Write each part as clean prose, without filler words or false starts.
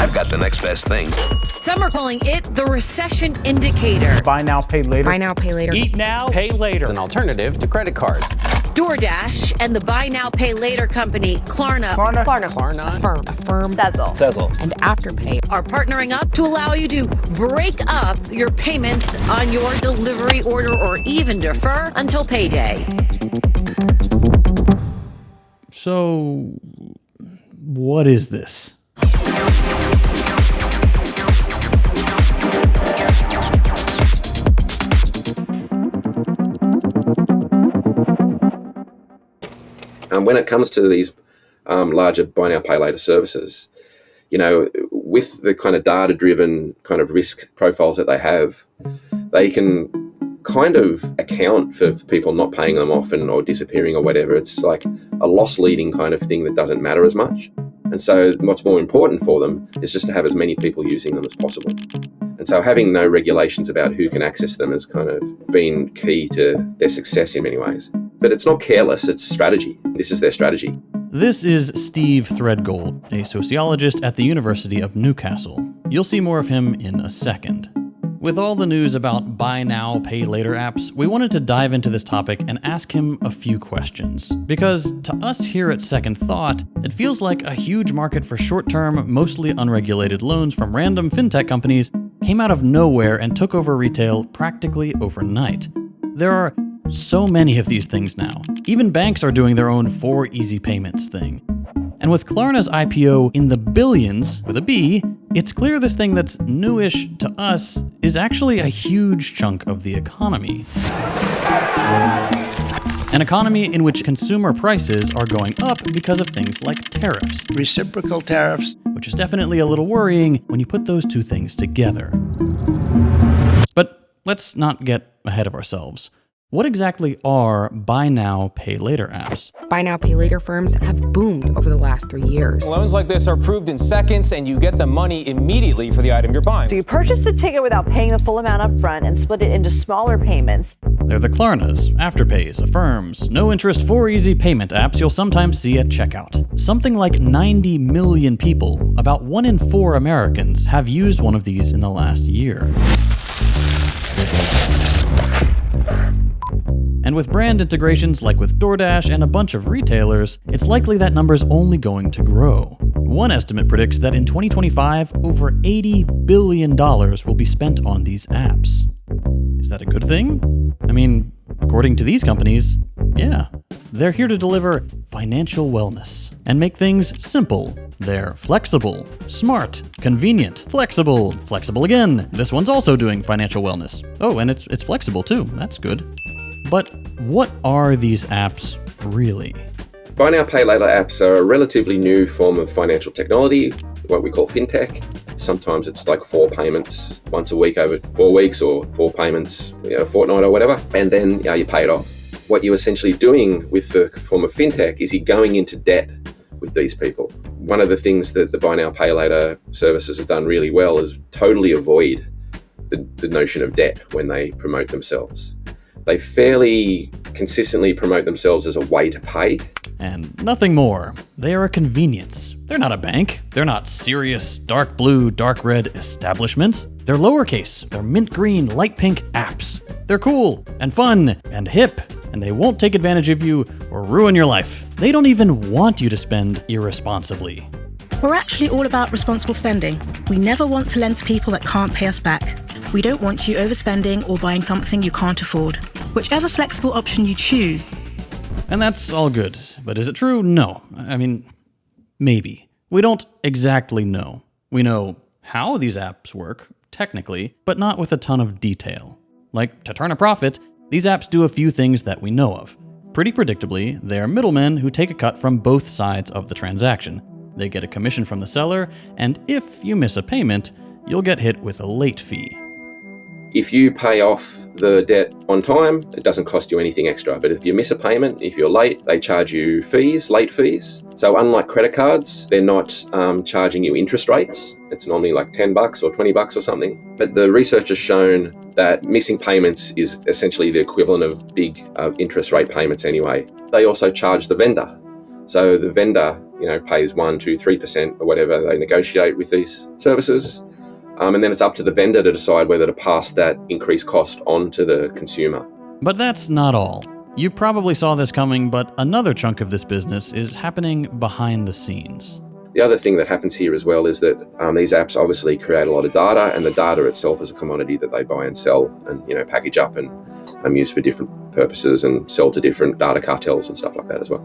I've got the next best thing. Some are calling it the recession indicator. Buy now, pay later. Buy now, pay later. Eat now, pay later. An alternative to credit cards. DoorDash and the buy now, pay later company Klarna. Affirm. Sezzle. And Afterpay Are partnering up to allow you to break up your payments on your delivery order or even defer until payday. So, what is this? When it comes to these larger buy now, pay later services, with the kind of data-driven kind of risk profiles that they have, they can kind of account for people not paying them off or disappearing or whatever. It's like a loss-leading kind of thing that doesn't matter as much. And so what's more important for them is just to have as many people using them as possible. And so having no regulations about who can access them has kind of been key to their success in many ways. But it's not careless, it's strategy. This is their strategy. This is Steve Threadgold, a sociologist at the University of Newcastle. You'll see more of him in a second. With all the news about buy now, pay later apps, we wanted to dive into this topic and ask him a few questions. Because to us here at Second Thought, it feels like a huge market for short-term, mostly unregulated loans from random fintech companies came out of nowhere and took over retail practically overnight. There are so many of these things now. Even banks are doing their own 4 easy payments thing. And with Klarna's IPO in the billions, with a B, it's clear this thing that's newish to us is actually a huge chunk of the economy. An economy in which consumer prices are going up because of things like tariffs. Reciprocal tariffs. Which is definitely a little worrying when you put those two things together. But let's not get ahead of ourselves. What exactly are buy now, pay later apps? Buy now, pay later firms have boomed over the last 3 years. Loans like this are approved in seconds, and you get the money immediately for the item you're buying. So you purchase the ticket without paying the full amount up front and split it into smaller payments. They're the Klarnas, Afterpays, Affirms, no-interest 4 easy payment apps you'll sometimes see at checkout. Something like 90 million people, about 1 in 4 Americans, have used one of these in the last year. And with brand integrations like with DoorDash and a bunch of retailers, it's likely that number's only going to grow. One estimate predicts that in 2025, over $80 billion will be spent on these apps. Is that a good thing? I mean, according to these companies, yeah. They're here to deliver financial wellness and make things simple. They're flexible, smart, convenient, flexible again. This one's also doing financial wellness. Oh, and it's flexible too. That's good. But what are these apps really? Buy now, pay later apps are a relatively new form of financial technology, what we call fintech. Sometimes it's like 4 payments once a week over 4 weeks, or 4 payments a fortnight or whatever, and then you pay it off. What you're essentially doing with the form of fintech is you're going into debt with these people. One of the things that the buy now, pay later services have done really well is totally avoid the notion of debt when they promote themselves. They fairly consistently promote themselves as a way to pay. And nothing more. They are a convenience. They're not a bank. They're not serious, dark blue, dark red establishments. They're lowercase. They're mint green, light pink apps. They're cool and fun and hip, and they won't take advantage of you or ruin your life. They don't even want you to spend irresponsibly. We're actually all about responsible spending. We never want to lend to people that can't pay us back. We don't want you overspending or buying something you can't afford. Whichever flexible option you choose. And that's all good. But is it true? No. I mean, maybe. We don't exactly know. We know how these apps work, technically, but not with a ton of detail. Like, to turn a profit, these apps do a few things that we know of. Pretty predictably, they're middlemen who take a cut from both sides of the transaction. They get a commission from the seller, and if you miss a payment, you'll get hit with a late fee. If you pay off the debt on time, it doesn't cost you anything extra. But if you miss a payment, if you're late, they charge you fees, late fees. So unlike credit cards, they're not charging you interest rates. It's normally like $10 or $20 or something. But the research has shown that missing payments is essentially the equivalent of big interest rate payments anyway. They also charge the vendor. So the vendor pays 1%, 2%, 3% or whatever they negotiate with these services. And then it's up to the vendor to decide whether to pass that increased cost on to the consumer. But that's not all. You probably saw this coming, but another chunk of this business is happening behind the scenes. The other thing that happens here as well is that these apps obviously create a lot of data, and the data itself is a commodity that they buy and sell and package up and use for different purposes and sell to different data cartels and stuff like that as well.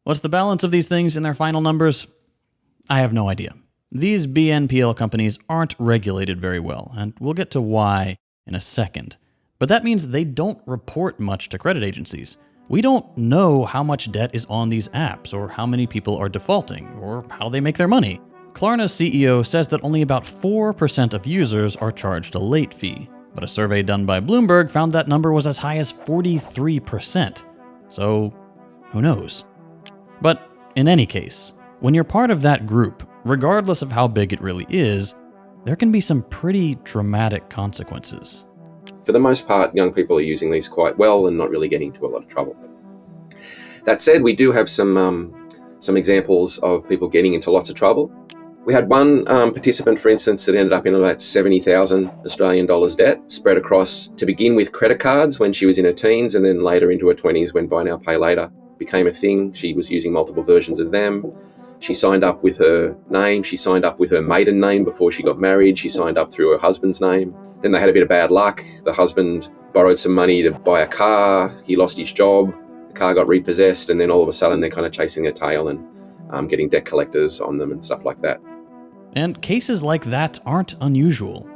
What's the balance of these things in their final numbers? I have no idea. These BNPL companies aren't regulated very well, and we'll get to why in a second. But that means they don't report much to credit agencies. We don't know how much debt is on these apps, or how many people are defaulting, or how they make their money. Klarna CEO says that only about 4% of users are charged a late fee, but a survey done by Bloomberg found that number was as high as 43%. So, who knows? But in any case, when you're part of that group, regardless of how big it really is, there can be some pretty dramatic consequences. For the most part, young people are using these quite well and not really getting into a lot of trouble. That said, we do have some examples of people getting into lots of trouble. We had one participant, for instance, that ended up in about 70,000 Australian dollars debt, spread across, to begin with, credit cards when she was in her teens, and then later into her 20s when buy now, pay later became a thing. She was using multiple versions of them. She signed up with her name. She signed up with her maiden name before she got married. She signed up through her husband's name. Then they had a bit of bad luck. The husband borrowed some money to buy a car. He lost his job. The car got repossessed. And then all of a sudden they're kind of chasing their tail and getting debt collectors on them and stuff like that. And cases like that aren't unusual.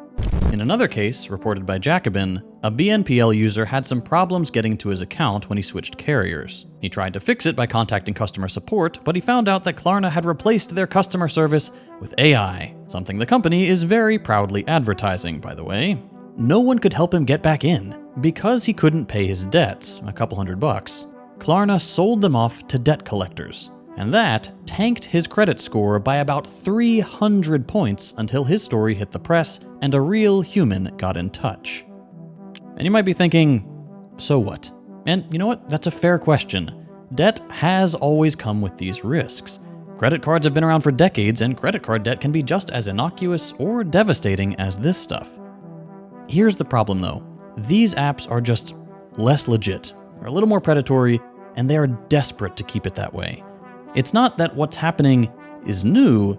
In another case, reported by Jacobin, a BNPL user had some problems getting to his account when he switched carriers. He tried to fix it by contacting customer support, but he found out that Klarna had replaced their customer service with AI, something the company is very proudly advertising, by the way. No one could help him get back in. Because he couldn't pay his debts, a couple $100, Klarna sold them off to debt collectors. And that tanked his credit score by about 300 points until his story hit the press and a real human got in touch. And you might be thinking, so what? And you know what? That's a fair question. Debt has always come with these risks. Credit cards have been around for decades, and credit card debt can be just as innocuous or devastating as this stuff. Here's the problem though. These apps are just less legit, or a little more predatory, and they are desperate to keep it that way. It's not that what's happening is new,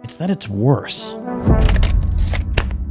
it's that it's worse.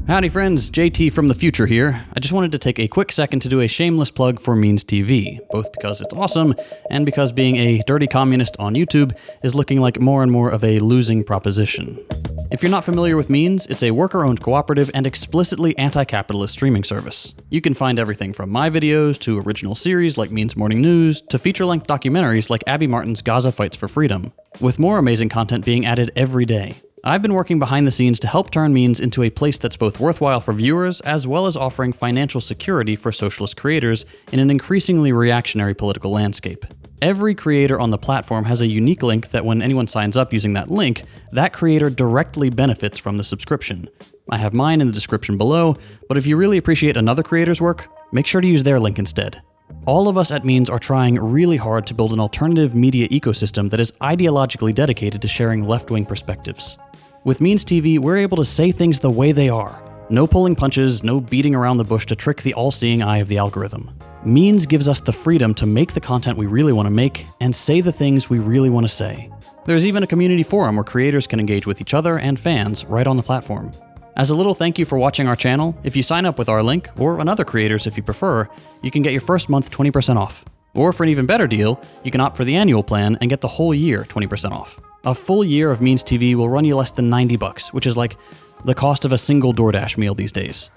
Howdy friends, JT from the future here. I just wanted to take a quick second to do a shameless plug for Means TV, both because it's awesome and because being a dirty communist on YouTube is looking like more and more of a losing proposition. If you're not familiar with Means, it's a worker-owned cooperative and explicitly anti-capitalist streaming service. You can find everything from my videos to original series like Means Morning News to feature-length documentaries like Abby Martin's Gaza Fights for Freedom, with more amazing content being added every day. I've been working behind the scenes to help turn Means into a place that's both worthwhile for viewers as well as offering financial security for socialist creators in an increasingly reactionary political landscape. Every creator on the platform has a unique link that when anyone signs up using that link, that creator directly benefits from the subscription. I have mine in the description below, but if you really appreciate another creator's work, make sure to use their link instead. All of us at Means are trying really hard to build an alternative media ecosystem that is ideologically dedicated to sharing left-wing perspectives. With Means TV, we're able to say things the way they are. No pulling punches, no beating around the bush to trick the all-seeing eye of the algorithm. Means gives us the freedom to make the content we really want to make and say the things we really want to say. There's even a community forum where creators can engage with each other and fans right on the platform. As a little thank you for watching our channel, if you sign up with our link, or another creator's if you prefer, you can get your first month 20% off. Or for an even better deal, you can opt for the annual plan and get the whole year 20% off. A full year of Means TV will run you less than $90, which is like the cost of a single DoorDash meal these days.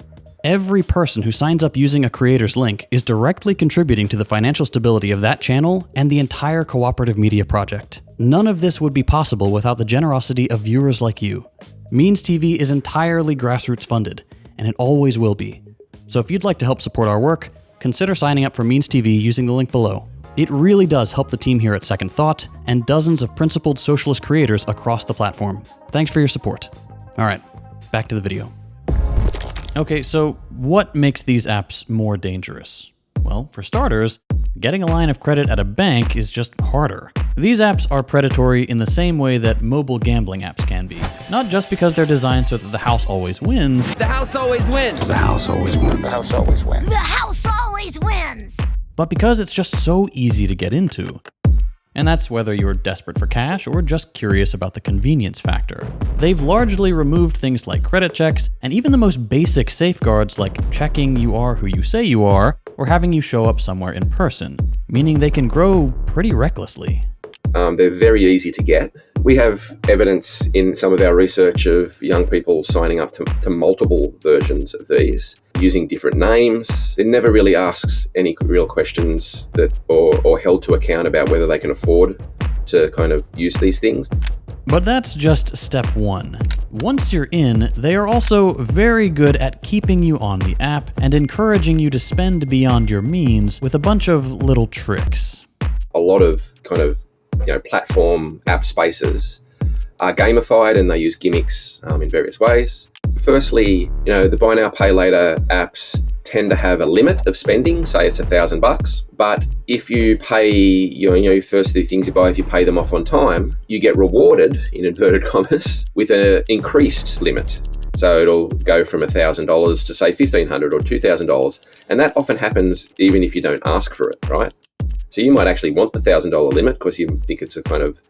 Every person who signs up using a creator's link is directly contributing to the financial stability of that channel and the entire cooperative media project. None of this would be possible without the generosity of viewers like you. Means TV is entirely grassroots funded, and it always will be. So if you'd like to help support our work, consider signing up for Means TV using the link below. It really does help the team here at Second Thought and dozens of principled socialist creators across the platform. Thanks for your support. All right, back to the video. Okay, so what makes these apps more dangerous? Well, for starters, Getting a line of credit at a bank is just harder. These apps are predatory in the same way that mobile gambling apps can be. Not just because they're designed so that the house always wins. The house always wins. The house always wins. The house always wins. The house always wins. But because it's just so easy to get into. And that's whether you're desperate for cash or just curious about the convenience factor. They've largely removed things like credit checks and even the most basic safeguards like checking you are who you say you are or having you show up somewhere in person, meaning they can grow pretty recklessly. They're very easy to get. We have evidence in some of our research of young people signing up to multiple versions of these, using different names. It never really asks any real questions that or held to account about whether they can afford to kind of use these things. But that's just step one. Once you're in, they are also very good at keeping you on the app and encouraging you to spend beyond your means with a bunch of little tricks. A lot of kind of platform app spaces are gamified and they use gimmicks in various ways. Firstly, the buy now, pay later apps tend to have a limit of spending, say it's $1,000. But if you pay, your first two things you buy, if you pay them off on time, you get rewarded, in inverted commas, with an increased limit. So it'll go from $1,000 to say $1,500 or $2,000. And that often happens even if you don't ask for it, right? So you might actually want the $1,000 limit because you think it's a kind of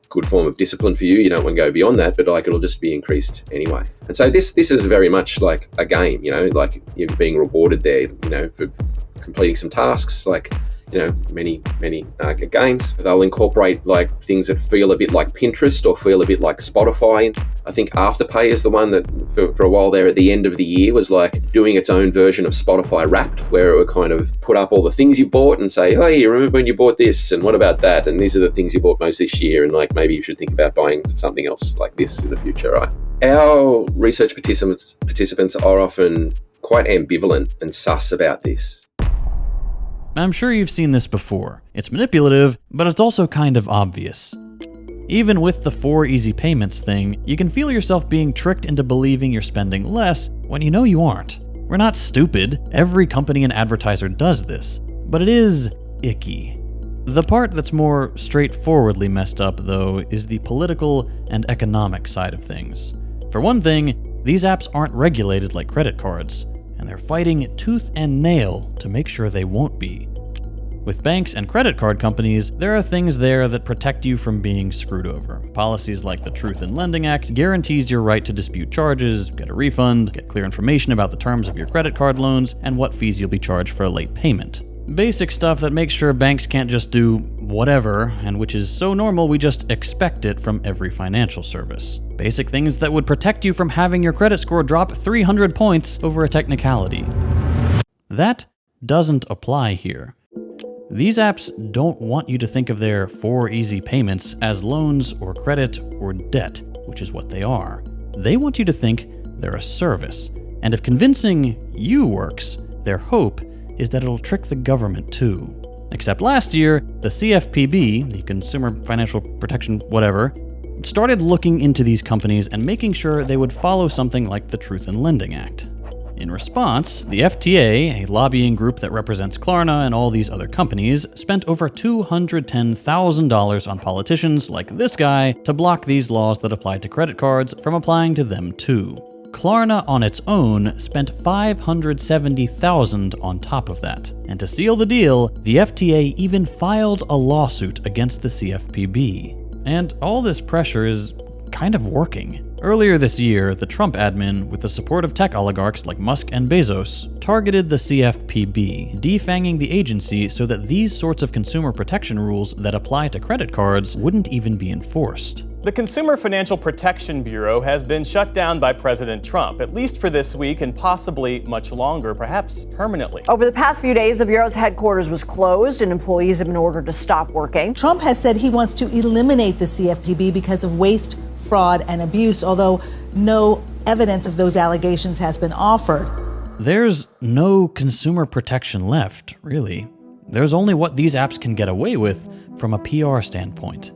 good form of discipline for you. You don't want to go beyond that, but it'll just be increased anyway. And so this is very much like a game, like you're being rewarded there, for completing some tasks, like, many games. They'll incorporate like things that feel a bit like Pinterest or feel a bit like Spotify. I think Afterpay is the one that for a while there at the end of the year was like doing its own version of Spotify Wrapped, where it would kind of put up all the things you bought and say, oh, you remember when you bought this and what about that? And these are the things you bought most this year. And like, maybe you should think about buying something else like this in the future, right? Our research participants are often quite ambivalent and sus about this. I'm sure you've seen this before. It's manipulative, but it's also kind of obvious. Even with the 4 easy payments thing, you can feel yourself being tricked into believing you're spending less when you know you aren't. We're not stupid. Every company and advertiser does this. But it is icky. The part that's more straightforwardly messed up, though, is the political and economic side of things. For one thing, these apps aren't regulated like credit cards, and they're fighting tooth and nail to make sure they won't be. With banks and credit card companies, there are things there that protect you from being screwed over. Policies like the Truth in Lending Act guarantees your right to dispute charges, get a refund, get clear information about the terms of your credit card loans, and what fees you'll be charged for a late payment. Basic stuff that makes sure banks can't just do whatever, and which is so normal we just expect it from every financial service. Basic things that would protect you from having your credit score drop 300 points over a technicality. That doesn't apply here. These apps don't want you to think of their 4 easy payments as loans or credit or debt, which is what they are. They want you to think they're a service. And if convincing you works, their hope is that it'll trick the government too. Except last year, the CFPB, the Consumer Financial Protection whatever, started looking into these companies and making sure they would follow something like the Truth in Lending Act. In response, the FTA, a lobbying group that represents Klarna and all these other companies, spent over $210,000 on politicians like this guy to block these laws that apply to credit cards from applying to them too. Klarna on its own spent $570,000 on top of that. And to seal the deal, the FTA even filed a lawsuit against the CFPB. And all this pressure is kind of working. Earlier this year, the Trump admin, with the support of tech oligarchs like Musk and Bezos, targeted the CFPB, defanging the agency so that these sorts of consumer protection rules that apply to credit cards wouldn't even be enforced. The Consumer Financial Protection Bureau has been shut down by President Trump, at least for this week and possibly much longer, perhaps permanently. Over the past few days, the Bureau's headquarters was closed and employees have been ordered to stop working. Trump has said he wants to eliminate the CFPB because of waste, fraud, and abuse, although no evidence of those allegations has been offered. There's no consumer protection left, really. There's only what these apps can get away with from a PR standpoint.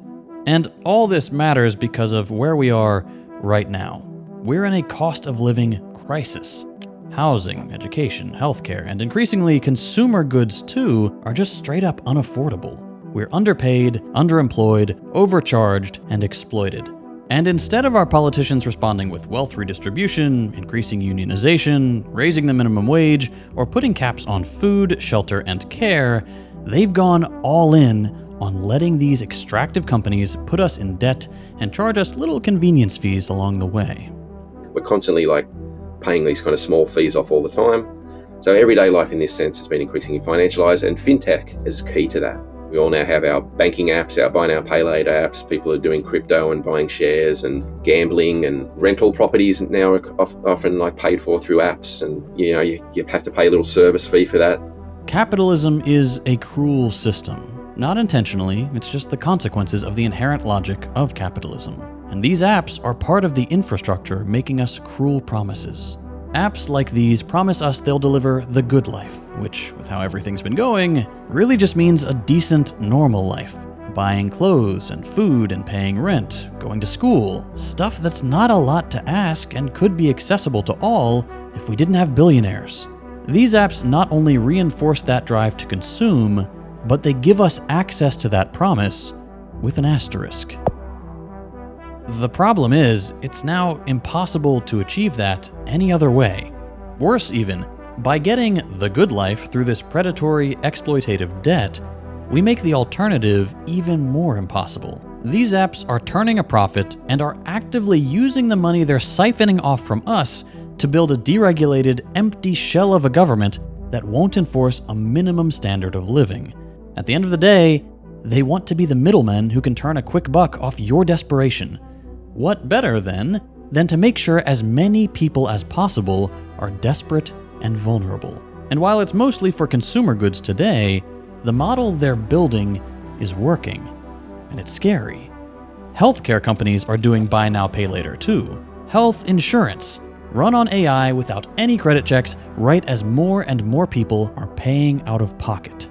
And all this matters because of where we are right now. We're in a cost of living crisis. Housing, education, healthcare, and increasingly consumer goods too are just straight up unaffordable. We're underpaid, underemployed, overcharged, and exploited. And instead of our politicians responding with wealth redistribution, increasing unionization, raising the minimum wage, or putting caps on food, shelter, and care, they've gone all in on letting these extractive companies put us in debt and charge us little convenience fees along the way. We're constantly paying these kind of small fees off all the time. So everyday life in this sense has been increasingly financialized, and fintech is key to that. We all now have our banking apps, our buy now, pay later apps. People are doing crypto and buying shares and gambling, and rental properties now are often paid for through apps, and you have to pay a little service fee for that. Capitalism is a cruel system. Not intentionally, it's just the consequences of the inherent logic of capitalism. And these apps are part of the infrastructure making us cruel promises. Apps like these promise us they'll deliver the good life, which, with how everything's been going, really just means a decent, normal life. Buying clothes and food and paying rent, going to school, stuff that's not a lot to ask and could be accessible to all if we didn't have billionaires. These apps not only reinforce that drive to consume, but they give us access to that promise with an asterisk. The problem is, it's now impossible to achieve that any other way. Worse even, by getting the good life through this predatory, exploitative debt, we make the alternative even more impossible. These apps are turning a profit and are actively using the money they're siphoning off from us to build a deregulated, empty shell of a government that won't enforce a minimum standard of living. At the end of the day, they want to be the middlemen who can turn a quick buck off your desperation. What better, then, than to make sure as many people as possible are desperate and vulnerable? And while it's mostly for consumer goods today, the model they're building is working, and it's scary. Healthcare companies are doing buy now, pay later too. Health insurance, run on AI without any credit checks, right as more and more people are paying out of pocket.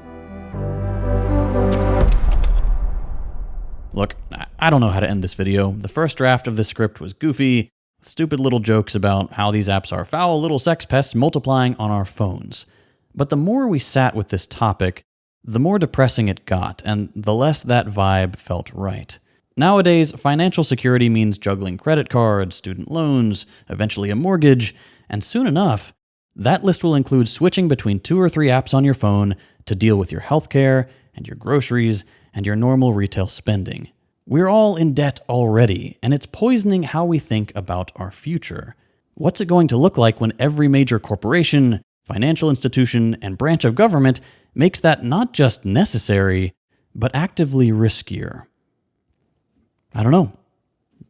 Look, I don't know how to end this video. The first draft of this script was goofy, with stupid little jokes about how these apps are foul little sex pests multiplying on our phones. But the more we sat with this topic, the more depressing it got, and the less that vibe felt right. Nowadays, financial security means juggling credit cards, student loans, eventually a mortgage, and soon enough, that list will include switching between 2 or 3 apps on your phone to deal with your healthcare and your groceries and your normal retail spending. We're all in debt already, and it's poisoning how we think about our future. What's it going to look like when every major corporation, financial institution, and branch of government makes that not just necessary, but actively riskier? I don't know.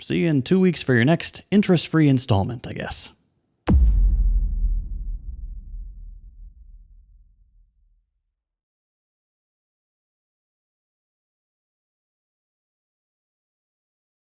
See you in 2 weeks for your next interest-free installment, I guess.